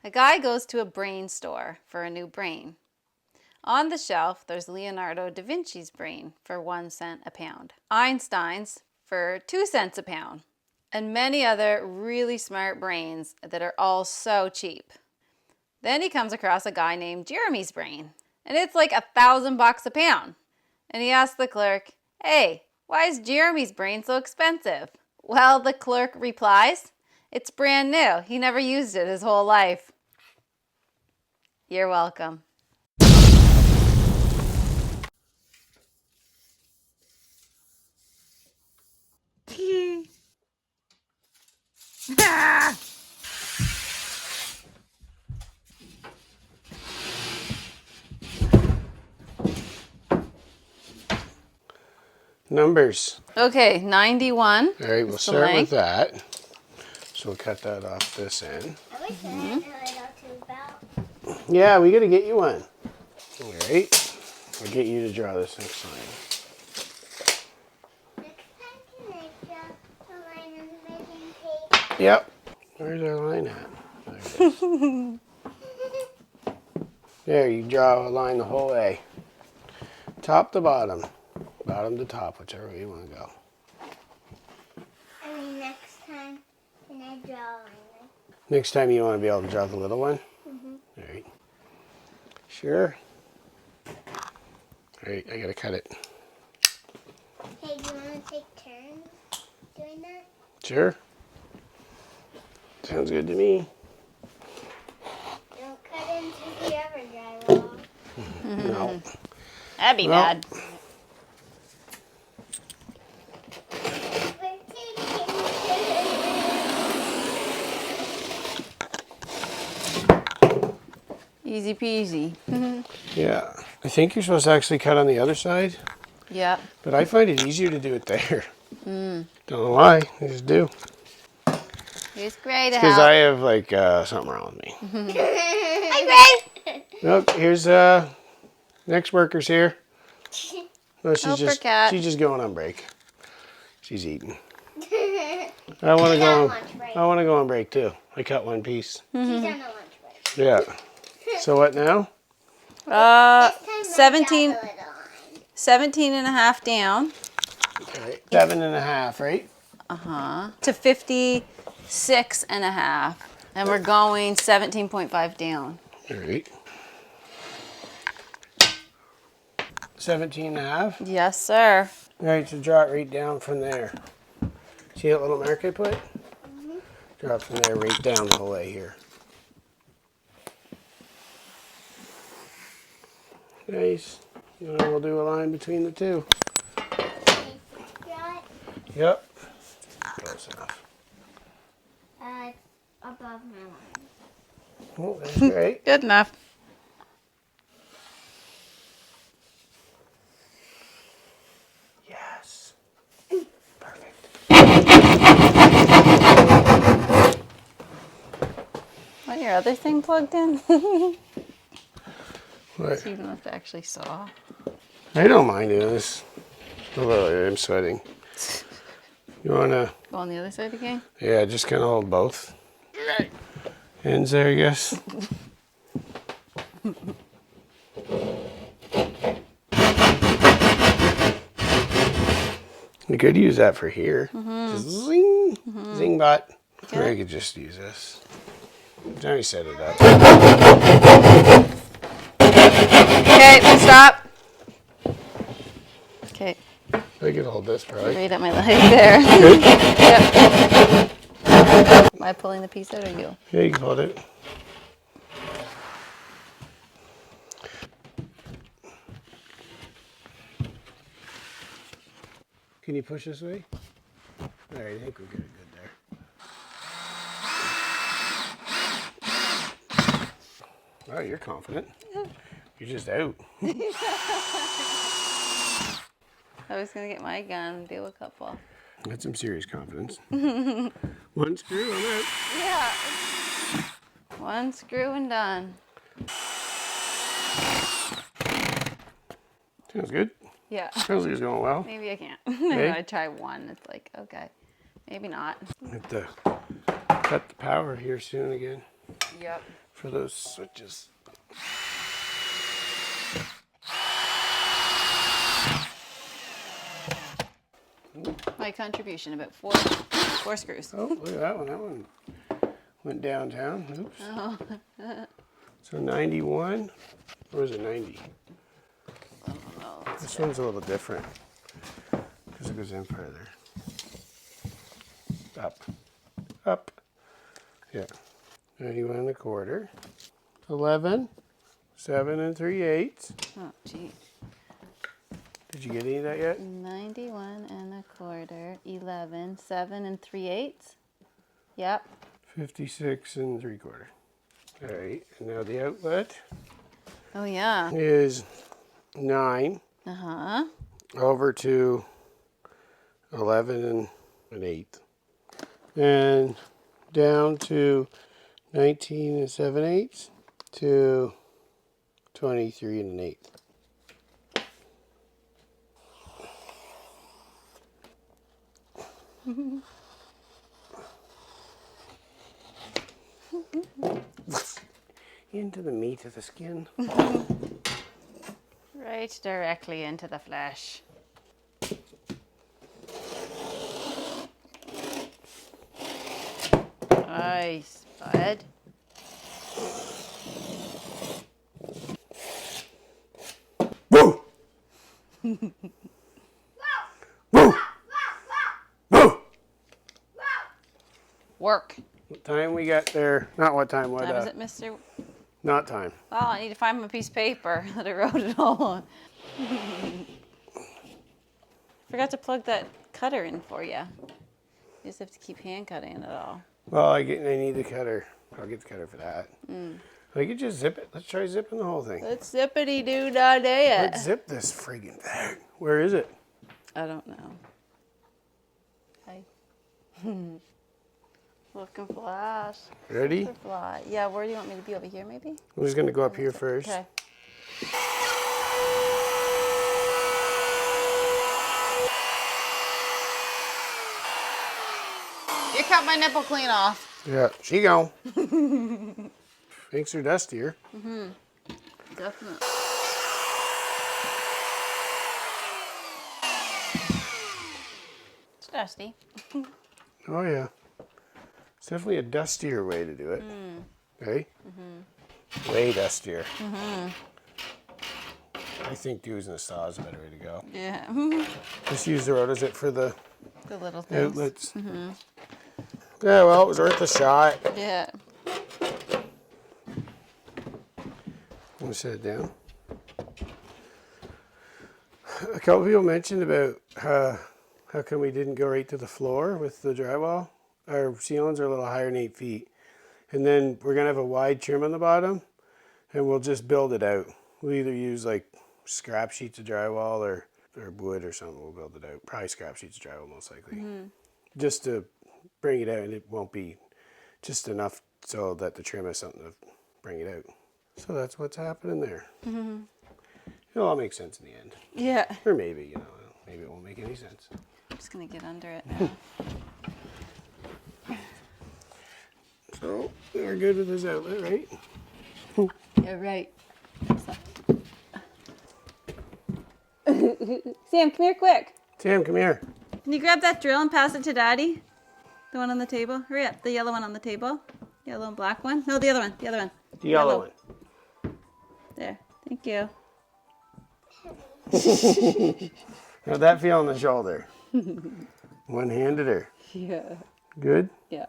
A guy goes to a brain store for a new brain. On the shelf, there's Leonardo da Vinci's brain for 1 cent a pound, Einstein's for 2 cents a pound, and many other really smart brains that are all so cheap. Then he comes across a guy named Jeremy's brain, and it's like $1,000 a pound. And he asks the clerk, "Hey, why is Jeremy's brain so expensive?" Well, the clerk replies, "It's brand new. He never used it his whole life." You're welcome. Numbers. Okay, 91. All right, we'll start with that. So we'll cut that off this end. I wish I had a little tube out. Yeah, we got to get you one. All right. I'll get you to draw this next line. Next time, can I draw the line on the measuring tape? Yep. Where's our line at? There it is. There, you draw a line the whole way. Top to bottom. Bottom to top, whichever way you want to go. I mean, next time, can I draw a line? Next time you want to be able to draw the little one? Mm-hmm. All right. Sure. All right, I got to cut it. Hey, do you want to take turns doing that? Sure. Sounds good to me. Don't cut into the other drywall. No. That'd be Well, bad. We're taking Easy peasy. Yeah. I think you're supposed to actually cut on the other side, Yep. but I find it easier to do it there. Don't know why. I just do. He's great to Because help. I have like something wrong with me. Hi, Gray. Look, here's next worker's here. No, Helper cat. she's just going on break. She's eating. I want to She's on go. lunch break. I want to go on break too. I cut one piece. She's on a lunch break. Yeah. So what now? This time I 17, draw the little line. 17 and a half down. Okay. 7.5, right? To 56 and a half. And we're going 17.5 down. All right. 17.5. Yes, sir. All right, so draw it right down from there. See that little mark I put? Draw it from there right down the whole way here. Nice. Now we'll do a line between the two. Okay, draw it. Yep. Close enough. It's above my line. Oh, that's great. Good enough. Yes. Perfect. What, your other thing plugged in? What? So you don't have to actually saw. I don't mind doing this. Although I'm sweating. You wanna? Go on the other side again? Yeah, just kind of hold both ends there, I guess. You could use that for here. Just zing, zing bot. Or I could just use this. Now you set it up. Okay, stop. Okay, I could hold this probably. right at my leg there. Good. Yep. Am I pulling the piece out or you? Yeah, you can hold it. Can you push this way? All right, I think we're good there. Wow, you're confident. You're just out. I was going to get my gun and do a couple. That's some serious confidence. One screw on that. Yeah. One screw and done. Sounds good. Yeah. Sounds like it's going well. Maybe I can't. Okay. I try one. It's like, okay. Maybe not. Have to cut the power here soon again. Yep. for those switches. My contribution, about four screws. Oh, look at that one. That one went downtown. Oops. Oh. So 91, or is it 90? I don't know. This one's a little different because it goes in further. Up. Up. Yeah. 91 and a quarter. 11, 7 3/8. Oh, gee. Did you get any of that yet? 91 and a quarter, 11, 7 3/8. Yep. 56 3/4. All right, and now the outlet Oh, yeah. is 9 Uh-huh. over to 11 1/8. And down to 19 7/8 to 23 1/8. Into the meat of the skin. Right directly into the flesh. Nice, bud. Woo! Woo! Woo! Work. What time we got there? Not what time, what Time is it, Mr.? not time. Oh, I need to find my piece of paper that I wrote it all on. Forgot to plug that cutter in for you. You just have to keep hand cutting it all. Well, I need the cutter. I'll get the cutter for that. I could just zip it. Let's try zipping the whole thing. Let's zippity doo da day it. Let's zip this friggin' thing. Where is it? I don't know. Hi. Looking flash. Ready? Fly. Yeah, where do you want me to be? Over here, maybe? I'm just gonna go up here first. Okay. You cut my nipple clean off. Yeah, she gone. Makes her dustier. Definitely. It's dusty. Oh yeah. It's definitely a dustier way to do it. Okay? Way dustier. I think using a saw is a better way to go. Yeah. Just use the rotozip for the The little things. outlets. Yeah, well, it was worth a shot. Yeah. I'm gonna set it down. A couple people mentioned about how come we didn't go right to the floor with the drywall. Our ceilings are a little higher than 8 feet. And then we're gonna have a wide trim on the bottom and we'll just build it out. We'll either use like scrap sheets of drywall or wood or something. We'll build it out. Probably scrap sheets of drywall most likely. Just to bring it out, and it won't be just enough so that the trim has something to bring it out. So that's what's happening there. It'll all make sense in the end. Yeah. Or maybe, maybe it won't make any sense. I'm just going to get under it now. So we're good with this outlet, right? Yeah, right. Sam, come here quick. Sam, come here. Can you grab that drill and pass it to Daddy? The one on the table? Hurry up. The yellow one on the table. Yellow and black one. No, the other one. The other one. The yellow one. There. Thank you. How'd that feel on the shoulder? One-handed or? Yeah. Good? Yeah.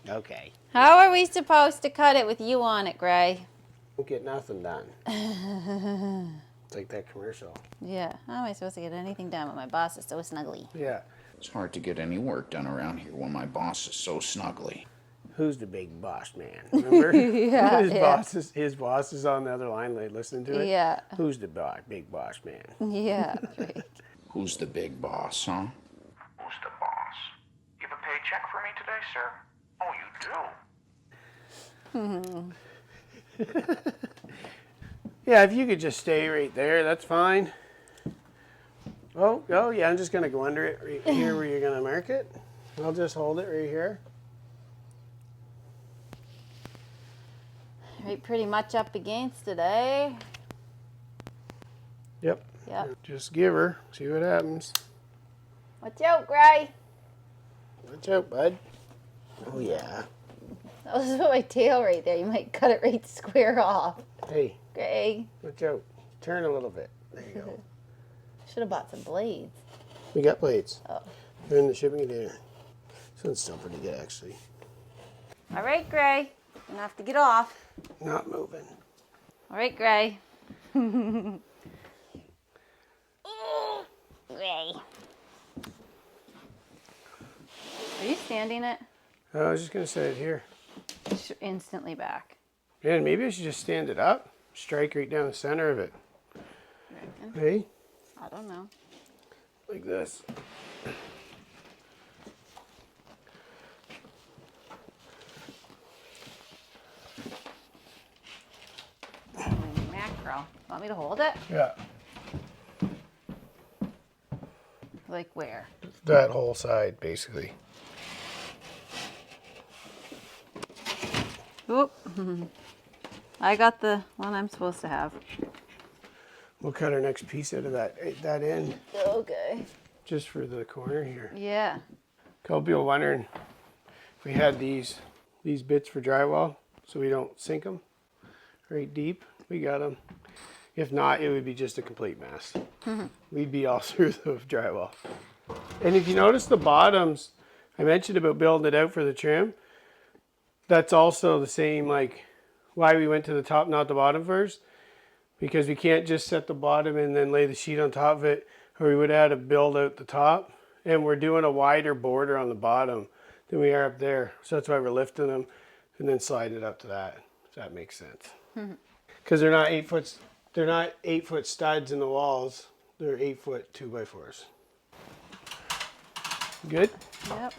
Okay. How are we supposed to cut it with you on it, Gray? Won't get nothing done. It's like that commercial. Yeah. How am I supposed to get anything done when my boss is so snuggly? Yeah. It's hard to get any work done around here when my boss is so snuggly. Who's the big boss man? Remember? Yeah, his boss is on the other line listening to it. Yeah. Who's the big boss man? Yeah. Right. Who's the big boss, huh? Who's the boss? You have a paycheck for me today, sir? Oh, you do? Yeah, if you could just stay right there, that's fine. Oh, yeah, I'm just going to go under it right here where you're going to mark it. I'll just hold it right here. Right, pretty much up against it, eh? Yep. Yep. Just give her. See what happens. Watch out, Gray. Watch out, bud. Oh, yeah. That was my tail right there. You might cut it right square off. Hey, Gray. watch out. Turn a little bit. There you go. Should have bought some blades. We got plates. Oh. They're in the shipping container. This one's still pretty good, actually. All right, Gray. You're gonna have to get off. Not moving. All right, Gray. Gray. Are you standing it? I was just going to set it here. Instantly back. And maybe I should just stand it up. Strike right down the center of it. You reckon? Hey? I don't know. Like this. Holy mackerel. Want me to hold it? Yeah. Like where? That whole side, basically. Oop. I got the one I'm supposed to have. We'll cut our next piece out of that end, Okay. just for the corner here. Yeah. A couple people wondering if we had these bits for drywall, so we don't sink them right deep. We got them. If not, it would be just a complete mess. We'd be all through the drywall. And if you notice the bottoms, I mentioned about building it out for the trim. That's also the same, like, why we went to the top, not the bottom first. Because we can't just set the bottom and then lay the sheet on top of it, or we would have had to build out the top. And we're doing a wider border on the bottom than we are up there. So that's why we're lifting them and then sliding it up to that, if that makes sense. Because they're not 8-foot studs in the walls. They're 8-foot 2x4s. Good? Yep.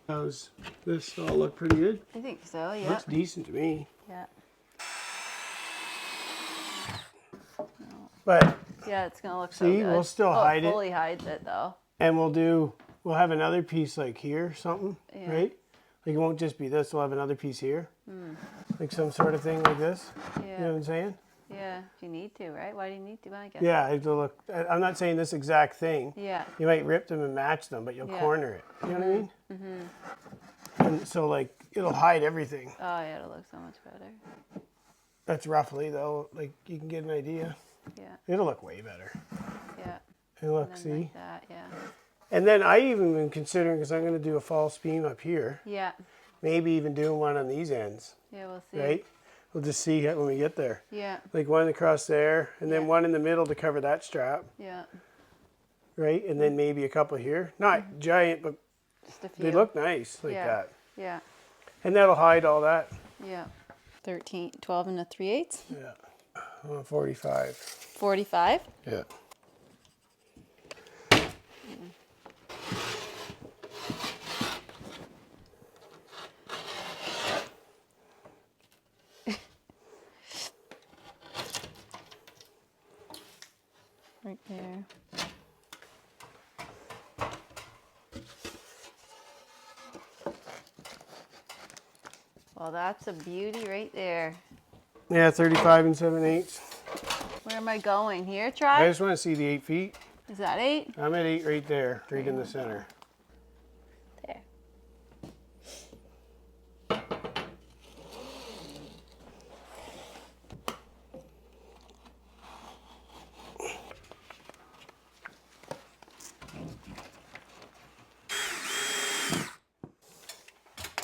How's this all look pretty good? I think so, yeah. Looks decent to me. Yeah. But, Yeah, it's gonna look so see, good. we'll still hide it. it. Fully hides it though. And we'll have another piece like here, something, Yeah. right? Like it won't just be this, we'll have another piece here. Like some sort of thing like this. Yeah. You know what I'm saying? Yeah. If you need to, right? Why do you need to? I guess. Yeah, I have to look. I'm not saying this exact thing. Yeah. You might rip them and match them, but you'll Yeah. corner it. You know what I mean? And so like it'll hide everything. Oh yeah, it'll look so much better. That's roughly though, like you can get an idea. Yeah. It'll look way better. Yeah. And look, And then see? like that, yeah. And then I even been considering, because I'm going to do a false beam up here, Yeah. maybe even doing one on these ends, Yeah, we'll see. right? We'll just see it when we get there. Yeah. Like one across there, and then Yeah. one in the middle to cover that strap, Yeah. right? And then maybe a couple here. Not giant, but Just a few. they look nice like Yeah. that. Yeah. And that'll hide all that. Yeah. 12 and 3/8. Yeah. 45. 45. Yeah. Right there. Well, that's a beauty right there. Yeah, 35 and 7/8. Where am I going? Here, I try? just want to see the 8 feet. Is that 8? I'm at 8 right there, right in the center. There.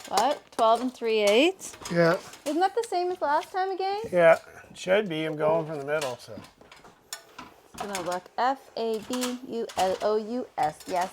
What? 12 and 3/8? Yeah. Isn't that the same as last time again? Yeah, should be. I'm going from the middle, so. It's gonna look Fabulous. Yes.